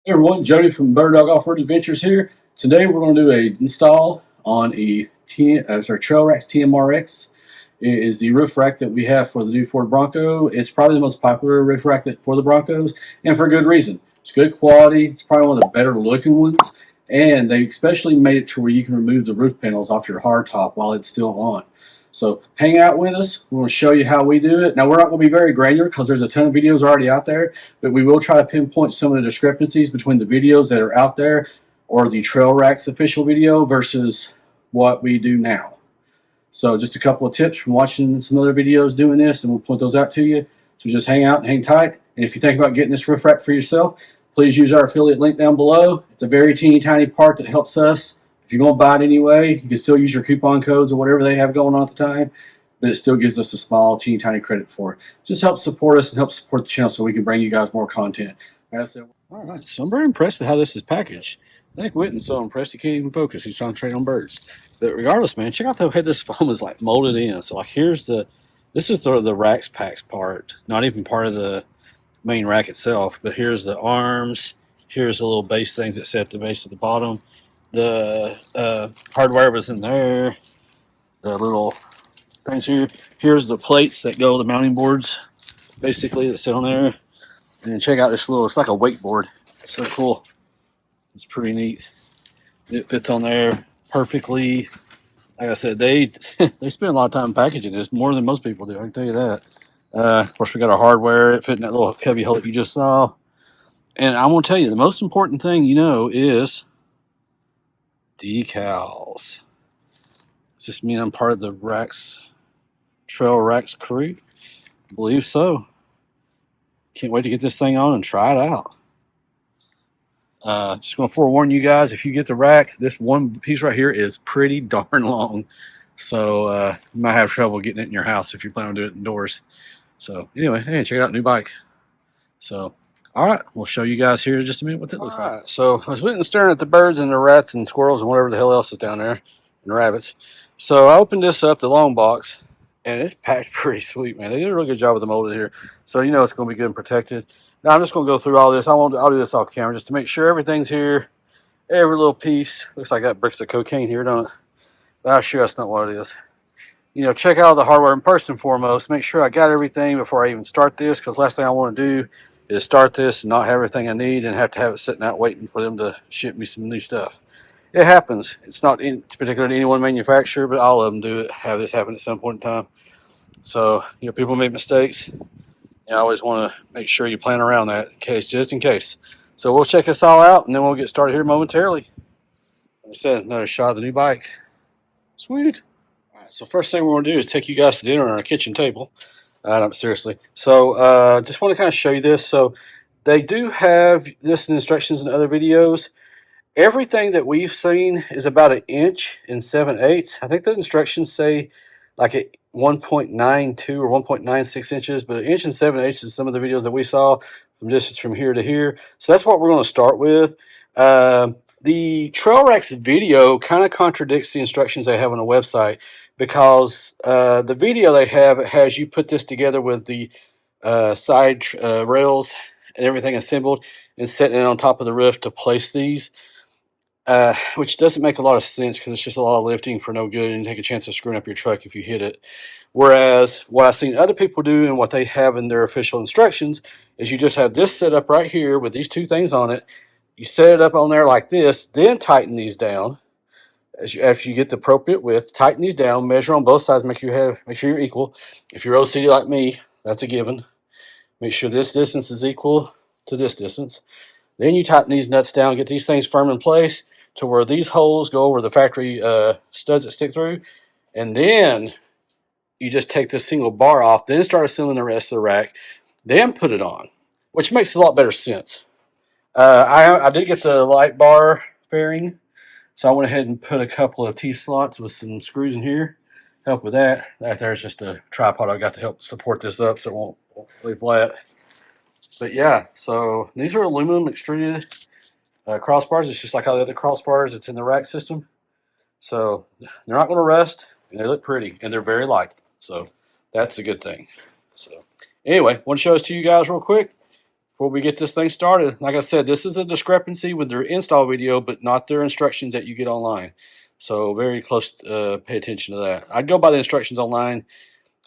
Hey everyone, Jody from Bird Dog Off-Road Adventures here. Today we're going to do a install on a TrailRax TMRX. It is the roof rack that we have for the new Ford Bronco. It's probably the most popular roof rack for the Broncos, and for good reason. It's good quality. It's probably one of the better looking ones, and they especially made it to where you can remove the roof panels off your hardtop while it's still on. So hang out with us. We're going to show you how we do it. Now, we're not going to be very granular because there's a ton of videos already out there, but we will try to pinpoint some of the discrepancies between the videos that are out there or the TrailRax official video versus what we do now. So just a couple of tips from watching some other videos doing this, and we'll point those out to you. So just hang out and hang tight. And if you think about getting this roof rack for yourself, please use our affiliate link down below. It's a very teeny tiny part that helps us. If you're going to buy it anyway, you can still use your coupon codes or whatever they have going on at the time, but it still gives us a small, teeny tiny credit for it. Just helps support us and helps support the channel so we can bring you guys more content. All right, so I'm very impressed with how this is packaged. I think Witten's so impressed he can't even focus. He's concentrating on birds. But regardless, man, check out the way this foam is like molded in. So like this is the Rax packs part, not even part of the main rack itself. But here's the arms. Here's the little base things that sit at the base of the bottom. The hardware was in there. The little things here. Here's the plates that go, the mounting boards, basically, that sit on there. And check out this little, it's like a wakeboard. It's so cool. It's pretty neat. It fits on there perfectly. Like I said, they spend a lot of time packaging this, more than most people do, I can tell you that. Of course, we got our hardware. It fit in that little cubby hole that you just saw. And I'm going to tell you, the most important thing is decals. Does this mean I'm part of the TrailRax crew? I believe so. Can't wait to get this thing on and try it out. Just going to forewarn you guys, if you get the rack, this one piece right here is pretty darn long. So you might have trouble getting it in your house if you plan on doing it indoors. So anyway, hey, check it out, new bike. So, all right, we'll show you guys here in just a minute what that looks like. So I was staring at the birds and the rats and squirrels and whatever the hell else is down there, and rabbits. So I opened this up, the long box, and it's packed pretty sweet, man. They did a really good job with the molding here. So you know it's going to be good and protected. Now I'm just going to go through all this. I'll do this off camera just to make sure everything's here. Every little piece. Looks like that bricks of cocaine here, don't it? But I'm sure that's not what it is. You know, check out the hardware. And first and foremost, make sure I got everything before I even start this, because last thing I want to do is start this and not have everything I need and have to have it sitting out waiting for them to ship me some new stuff. It happens. It's not in particular to any one manufacturer, but all of them do have this happen at some point in time. So, you know, people make mistakes. You always want to make sure you plan around that just in case. So we'll check this all out, and then we'll get started here momentarily. Like I said, another shot of the new bike. Sweet. All right, so first thing we're going to do is take you guys to dinner on our kitchen table. No, seriously. So just want to kind of show you this. So they do have this in instructions in other videos. Everything that we've seen is about 1 inch and 7/8. I think the instructions say like at 1.92 or 1.96 inches, but 1 inch and 7/8 is some of the videos that we saw from distance from here to here. So that's what we're going to start with. The TrailRax video kind of contradicts the instructions they have on the website, because the video they have, it has you put this together with the side rails and everything assembled and setting it on top of the roof to place these. Which doesn't make a lot of sense, because it's just a lot of lifting for no good, and you take a chance of screwing up your truck if you hit it. Whereas what I've seen other people do and what they have in their official instructions is you just have this set up right here with these two things on it. You set it up on there like this, then tighten these down. After you get the appropriate width, tighten these down, measure on both sides, make sure you're equal. If you're OCD like me, that's a given. Make sure this distance is equal to this distance. Then you tighten these nuts down, get these things firm in place to where these holes go over the factory studs that stick through. And then you just take this single bar off, then start assembling the rest of the rack, then put it on, which makes a lot better sense. I did get the light bar fairing, so I went ahead and put a couple of T-slots with some screws in here. Help with that. That there's just a tripod I got to help support this up so it won't lay flat. But yeah, so these are aluminum extruded crossbars. It's just like all the other crossbars that's in the rack system. So they're not going to rust, and they look pretty, and they're very light. So that's a good thing. So anyway, want to show this to you guys real quick. before we get this thing started. Like I said, this is a discrepancy with their install video, but not their instructions that you get online. So very close, pay attention to that. I'd go by the instructions online.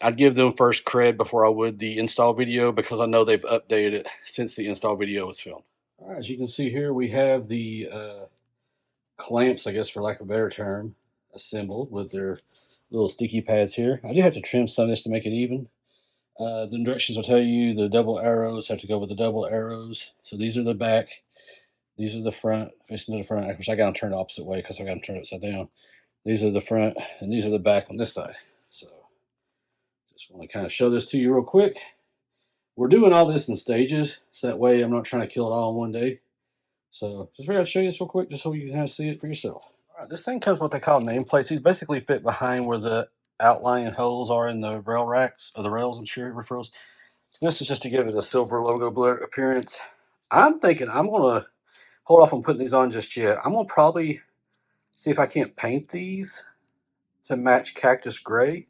I'd give them first cred before I would the install video, because I know they've updated it since the install video was filmed. All right, as you can see here, we have the clamps, I guess for lack of a better term, assembled with their little sticky pads here. I do have to trim some of this to make it even. The directions will tell you the double arrows have to go with the double arrows. So these are the back, these are the front, facing to the front. Of course, I got them turned the opposite way because I got them turned upside down. These are the front, and these are the back on this side. So just want to kind of show this to you real quick. We're doing all this in stages, so that way I'm not trying to kill it all in one day. So just figured I'd show you this real quick, just so you can kind of see it for yourself. All right, this thing comes with what they call nameplates. These basically fit behind where the outlying holes are in the rail racks, or the rails, I'm sure it refers. This is just to give it a silver logo blur appearance. I'm thinking I'm going to hold off on putting these on just yet. I'm going to probably see if I can't paint these to match cactus gray.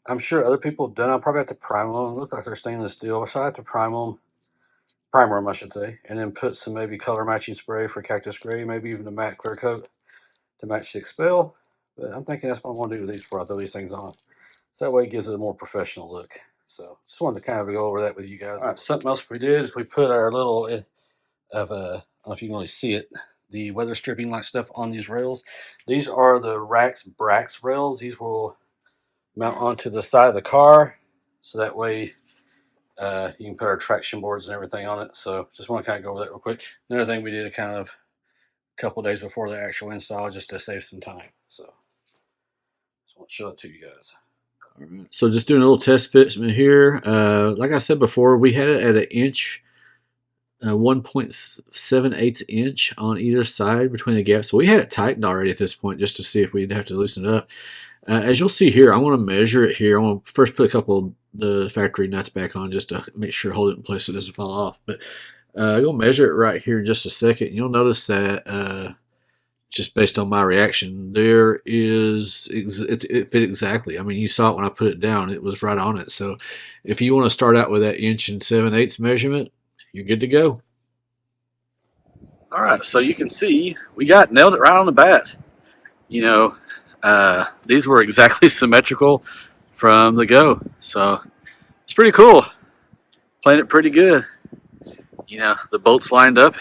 I'm sure other people have done it. I'll probably have to prime them. They look like they're stainless steel, so I have to primer them, I should say, and then put some maybe color matching spray for cactus gray, maybe even a matte clear coat to match the expel. But I'm thinking that's what I want to do with these before I throw these things on. So that way it gives it a more professional look. So just wanted to kind of go over that with you guys. All right, something else we did is we put our little I don't know if you can really see it, the weather stripping like stuff on these rails. These are the Brax rails. These will mount onto the side of the car, so that way you can put our traction boards and everything on it. So just want to kind of go over that real quick. Another thing we did a kind of a couple days before the actual install, just to save some time. So just want to show it to you guys. All right. So just doing a little test fitment here. Like I said before, we had it at an inch, 1.78 inch on either side between the gaps. So we had it tightened already at this point, just to see if we'd have to loosen it up. As you'll see here, I want to measure it here. I want to first put a couple of the factory nuts back on just to make sure, hold it in place so it doesn't fall off. But I'm going to measure it right here in just a second. You'll notice that just based on my reaction, it fit exactly. I mean, you saw it when I put it down. It was right on it. So if you want to start out with that 1 7/8 measurement, you're good to go. All right, so you can see we nailed it right on the bat. You know, these were exactly symmetrical from the go. So it's pretty cool. Playing it pretty good. You know, the bolts lined up.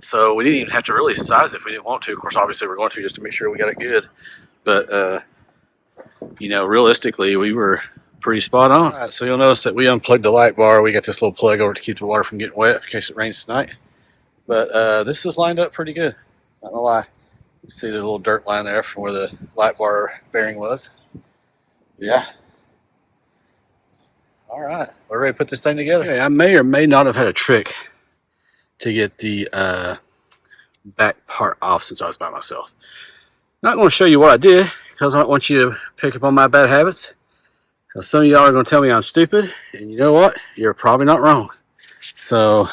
So we didn't even have to really size it if we didn't want to. Of course, obviously we're going to, just to make sure we got it good. But, you know, realistically, we were pretty spot on. All right, so you'll notice that we unplugged the light bar. We got this little plug over to keep the water from getting wet in case it rains tonight. But this is lined up pretty good. Not gonna lie. You see there's a little dirt line there from where the light bar fairing was. Yeah. All right, we're ready to put this thing together. Okay, I may or may not have had a trick to get the back part off since I was by myself. Not going to show you what I did because I don't want you to pick up on my bad habits. Because some of y'all are going to tell me I'm stupid, and you know what? You're probably not wrong. So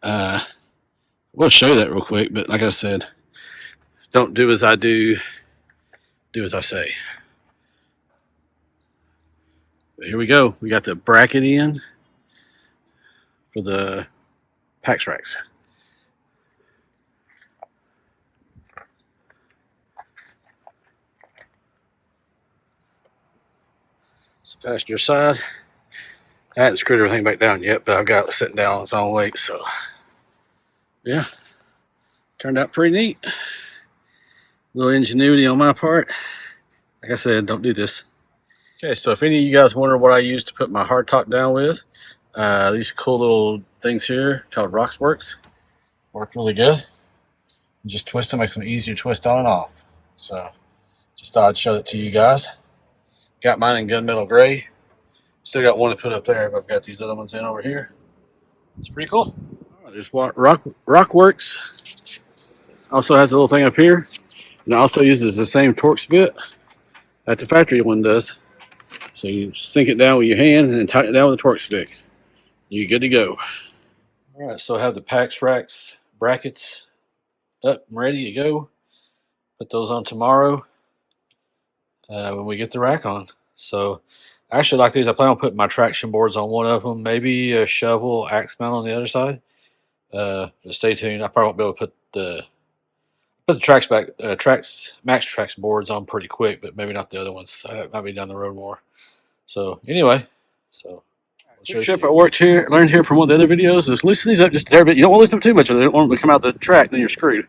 we'll show you that real quick. But like I said, don't do as I do, do as I say. But here we go. We got the bracket in for the PaxRax. So passenger side. I haven't screwed everything back down yet, but I've got it sitting down on its own weight. So yeah, turned out pretty neat. A little ingenuity on my part. Like I said, don't do this. Okay, so if any of you guys wonder what I use to put my hardtop down with, these cool little things here called Roxworks work really good. You just twist them, makes them easier to twist on and off. So just thought I'd show it to you guys. Got mine in gunmetal gray. Still got one to put up there, but I've got these other ones in over here. It's pretty cool. There's Roxworks. Also has a little thing up here, and it also uses the same Torx bit that the factory one does. So you sink it down with your hand and then tighten it down with a Torx stick. You're good to go. All right, so I have the PaxRax brackets up and ready to go. Put those on tomorrow when we get the rack on. So I actually like these. I plan on putting my traction boards on one of them, maybe a shovel axe mount on the other side. But stay tuned. I probably won't be able to put the tracks back, max tracks boards on pretty quick, but maybe not the other ones. That might be down the road more. So anyway, so quick trip I worked here, learned here from one of the other videos is loosen these up just a hair bit. You don't want to loosen them too much, or they don't want them to come out the track. Then you're screwed.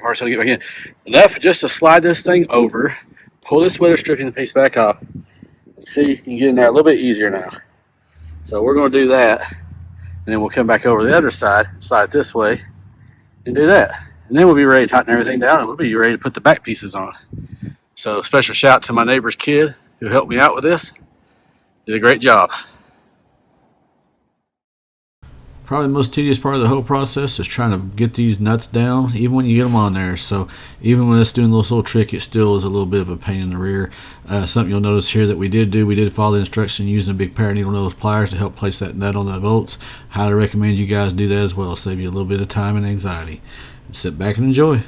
Hard to get back in. Enough just to slide this thing over, pull this weather stripping piece back off. See, you can get in there a little bit easier now. So we're going to do that, and then we'll come back over the other side, slide it this way, and do that. And then we'll be ready to tighten everything down, and we'll be ready to put the back pieces on. So special shout to my neighbor's kid who helped me out with this. Did a great job. Probably the most tedious part of the whole process is trying to get these nuts down, even when you get them on there. So even when it's doing this little trick, it still is a little bit of a pain in the rear. Something you'll notice here that we did follow the instruction using a big pair of needle nose pliers to help place that nut on the bolts. Highly recommend you guys do that as well. It'll save you a little bit of time and anxiety. Sit back and enjoy.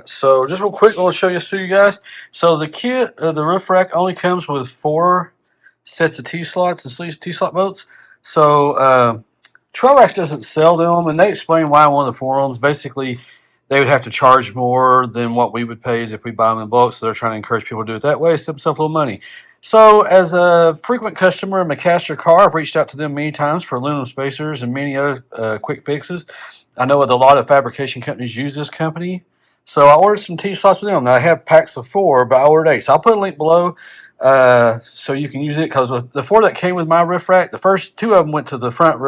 So just real quick, I'll show this to you guys. So the kit, the roof rack only comes with 4 sets of T-slots and T-slot bolts. So TrailRax doesn't sell them, and they explain why on one of the forums. Basically, they would have to charge more than what we would pay as if we buy them in bulk. So they're trying to encourage people to do it that way, save themselves a little money. So as a frequent customer of McCaster Car, I've reached out to them many times for aluminum spacers and many other quick fixes. I know that a lot of fabrication companies use this company. So I ordered some T-slots with them. Now I have packs of 4, but I ordered 8. So I'll put a link below so you can use it, because the 4 that came with my roof rack, the first 2 of them went to the front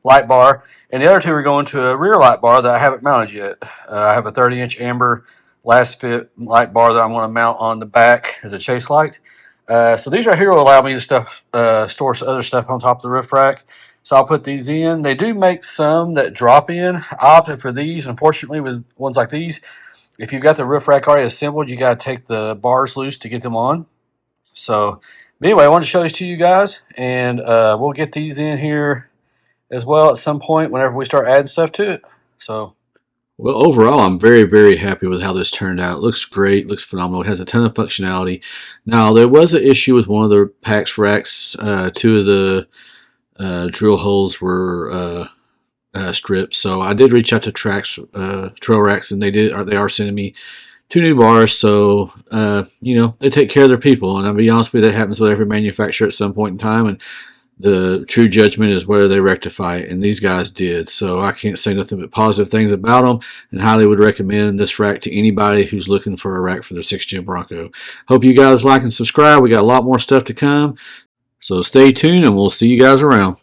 light bar, and the other 2 are going to a rear light bar that I haven't mounted yet. I have a 30-inch amber last fit light bar that I'm going to mount on the back as a chase light. So these right here will allow me to store some other stuff on top of the roof rack. So I'll put these in. They do make some that drop in. I opted for these. Unfortunately, with ones like these, if you've got the roof rack already assembled, you got to take the bars loose to get them on. So anyway, I wanted to show these to you guys, and we'll get these in here as well at some point whenever we start adding stuff to it. So, well, overall, I'm very, very happy with how this turned out. It looks great, looks phenomenal. It has a ton of functionality. Now, there was an issue with one of the PaxRax. 2 of the drill holes were stripped, so I did reach out to TrailRax, and they are sending me 2 new bars. So you know, they take care of their people, and I'll be honest with you, that happens with every manufacturer at some point in time. And The true judgment is whether they rectify it, and these guys did. So I can't say nothing but positive things about them, and highly would recommend this rack to anybody who's looking for a rack for their 6th Gen Bronco. Hope you guys like and subscribe. We got a lot more stuff to come. So stay tuned, and we'll see you guys around.